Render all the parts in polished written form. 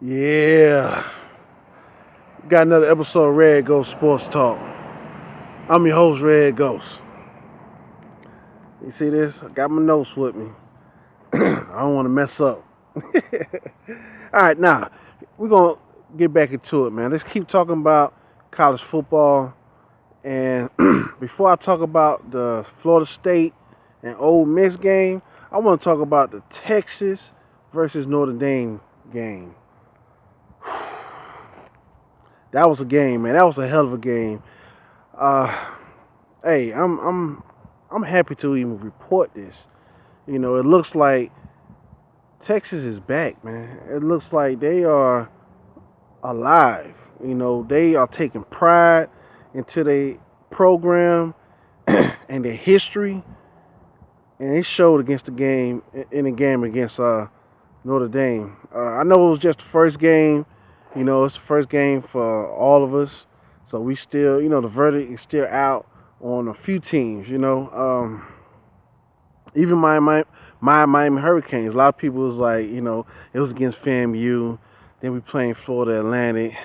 Yeah, got another episode of Red Ghost Sports Talk. I'm your host, Red Ghost. You see this? I got my notes with me. I don't want to mess up. All right, now we're gonna get back into it, man. Let's keep talking about college football. And before I talk about the Florida State and Ole Miss game, I want to talk about the Texas versus Notre Dame game. That was a game, man. That was a hell of a game. Uh, hey, I'm happy to even report this. You know, it looks like Texas is back, man. It looks like they are alive. You know, they are taking pride into their program and their history, and it showed against the game in the game against Notre Dame. I know it was just the first game. You know, it's the first game for all of us, so we still, the verdict is still out on a few teams. Even my Miami Hurricanes. A lot of people was like, it was against FAMU. Then we playing Florida Atlantic.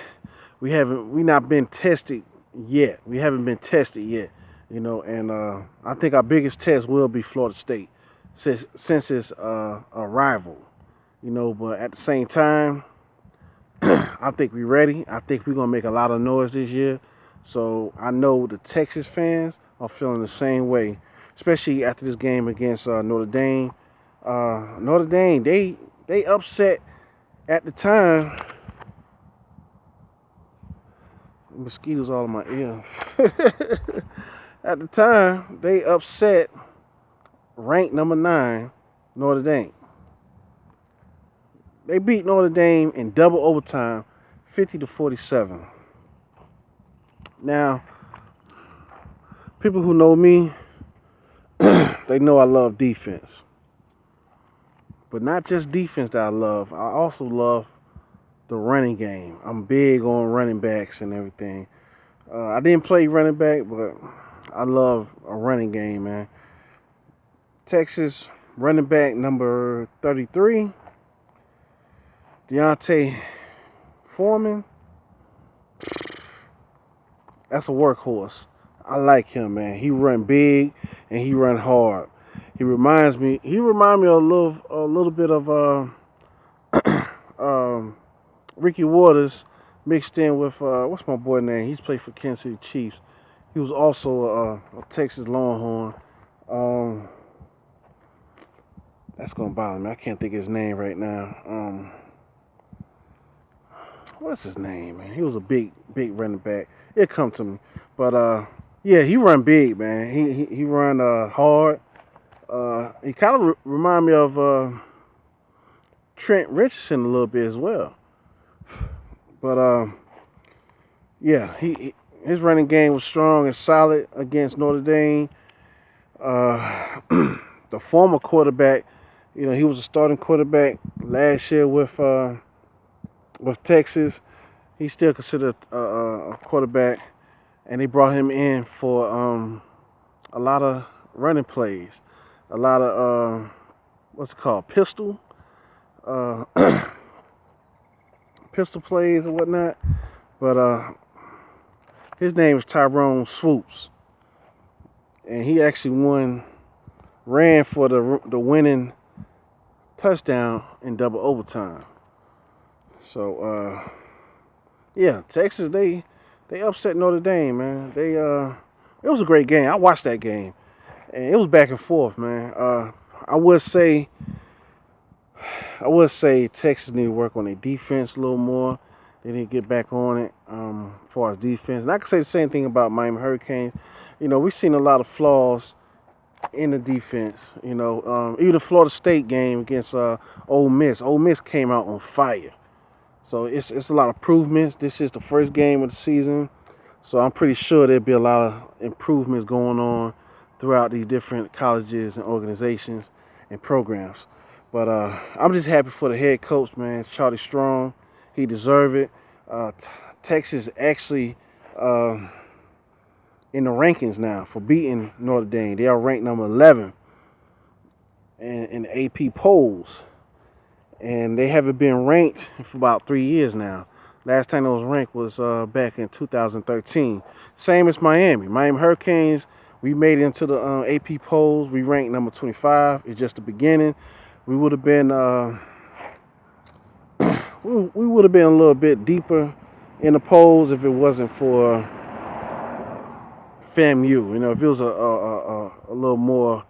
We not been tested yet. We haven't been tested yet. And I think our biggest test will be Florida State, since it's a rival. But at the same time, I think we're ready. I think we're gonna make a lot of noise this year. So I know the Texas fans are feeling the same way, especially after this game against Notre Dame. Notre Dame, they upset at the time. Mosquitoes all in my ear. At the time, they upset ranked number 9 Notre Dame. They beat Notre Dame in double overtime, 50-47. Now, people who know me, they know I love defense. But not just defense that I love. I also love the running game. I'm big on running backs and everything. I didn't play running back, but I love a running game, man. Texas running back number 33, Deontay Foreman. That's a workhorse. I like him, man. He run big and he run hard. He reminds me a little bit of Ricky Waters mixed in with what's my boy name? He's played for Kansas City Chiefs. He was also a Texas Longhorn. That's gonna bother me. I can't think of his name right now. What's his name, man? He was a big running back. It come to me, but yeah, he run big, man. He run hard. He kind of remind me of Trent Richardson a little bit as well. But yeah, his running game was strong and solid against Notre Dame. The former quarterback, he was a starting quarterback last year with Texas. He's still considered a quarterback, and they brought him in for a lot of running plays, a lot of what's it called, pistol uh, pistol plays and whatnot. But his name is Tyrone Swoops, and he actually ran for the winning touchdown in double overtime. So yeah, Texas they upset Notre Dame, man. It was a great game. I watched that game, and it was back and forth, man. I would say Texas need to work on their defense a little more. They need to get back on it as far as defense. And I can say the same thing about Miami Hurricanes. We've seen a lot of flaws in the defense. Even the Florida State game against Ole Miss. Ole Miss came out on fire. So it's a lot of improvements. This is the first game of the season. So I'm pretty sure there'll be a lot of improvements going on throughout these different colleges and organizations and programs. But I'm just happy for the head coach, man, Charlie Strong. He deserved it. Texas actually in the rankings now for beating Notre Dame. They are ranked number 11 in the AP polls. and they haven't been ranked for about 3 years now. Last time it was ranked was back in 2013. Same as Miami. Miami Hurricanes, we made it into the AP polls. We ranked number 25. It's just the beginning. We would have been we would have been a little bit deeper in the polls if it wasn't for FAMU. You know, if it was a little more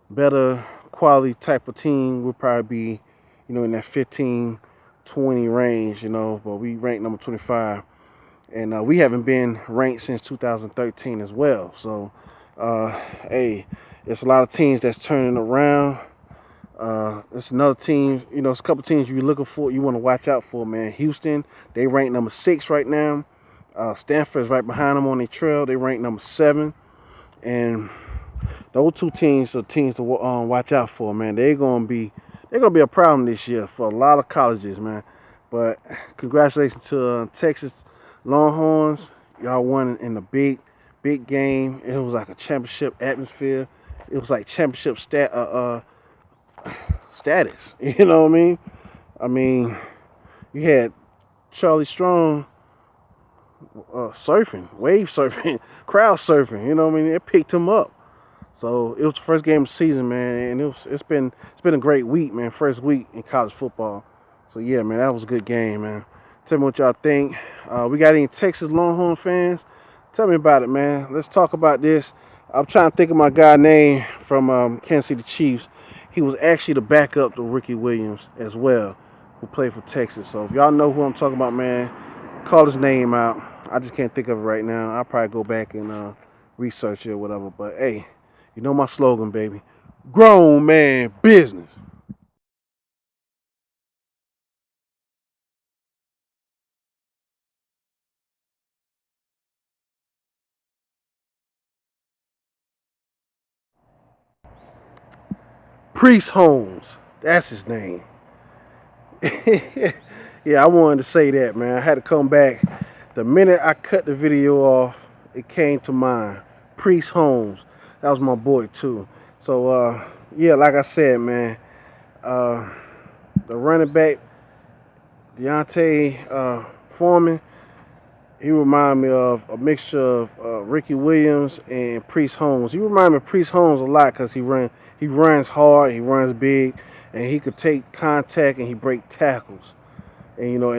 better quality type of team, we'd probably be, you know, in that 15, 20 range, you know, but we ranked number 25. And we haven't been ranked since 2013 as well. So, hey, it's a lot of teams that's turning around. It's another team, you know, it's a couple teams you're looking for, you want to watch out for, man. Houston, they rank number 6 right now. Stanford's right behind them on their trail. They rank number 7. And those two teams are teams to watch out for, man. They're gonna be a problem this year for a lot of colleges, man. But congratulations to Texas Longhorns. Y'all won in the big game. It was like a championship atmosphere. It was like championship status. You know what I mean? I mean, you had Charlie Strong surfing, wave surfing, crowd surfing. You know what I mean? It picked him up. So it was the first game of the season, man, and it's been a great week, man. First week in college football. So yeah, man, that was a good game, man. Tell me what y'all think. We got any Texas Longhorn fans? Tell me about it, man. Let's talk about this. I'm trying to think of my guy name from Kansas City Chiefs. He was actually the backup to Ricky Williams as well, who played for Texas. So if y'all know who I'm talking about, man, call his name out. I just can't think of it right now. I'll probably go back and research it or whatever. But hey, you know my slogan, baby. Grown man business. Priest Holmes. That's his name. Yeah, I wanted to say that, man. I had to come back. The minute I cut the video off, it came to mind. Priest Holmes. That was my boy, too. So, yeah, like I said, man, the running back, Deontay Foreman, he reminded me of a mixture of Ricky Williams and Priest Holmes. He reminded me of Priest Holmes a lot because he runs hard, he runs big, and he could take contact and he break tackles. And you know,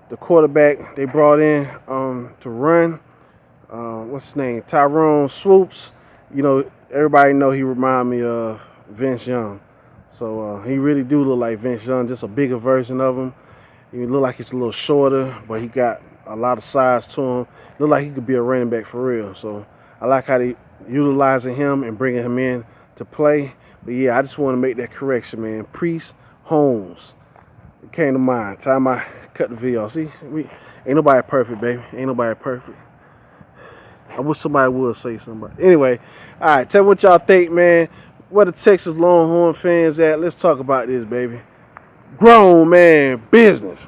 the quarterback they brought in to run, what's his name, Tyrone Swoops. You know, everybody know he remind me of Vince Young. So he really do look like Vince Young, just a bigger version of him. He look like he's a little shorter, but he got a lot of size to him. Look like he could be a running back for real. So I like how they utilizing him and bringing him in to play. But yeah, I just want to make that correction, man. Priest Holmes. It came to mind. Time I cut the video. See, ain't nobody perfect, baby. Ain't nobody perfect. I wish somebody would say something. Anyway, all right. Tell me what y'all think, man. Where the Texas Longhorn fans at? Let's talk about this, baby. Grown man business.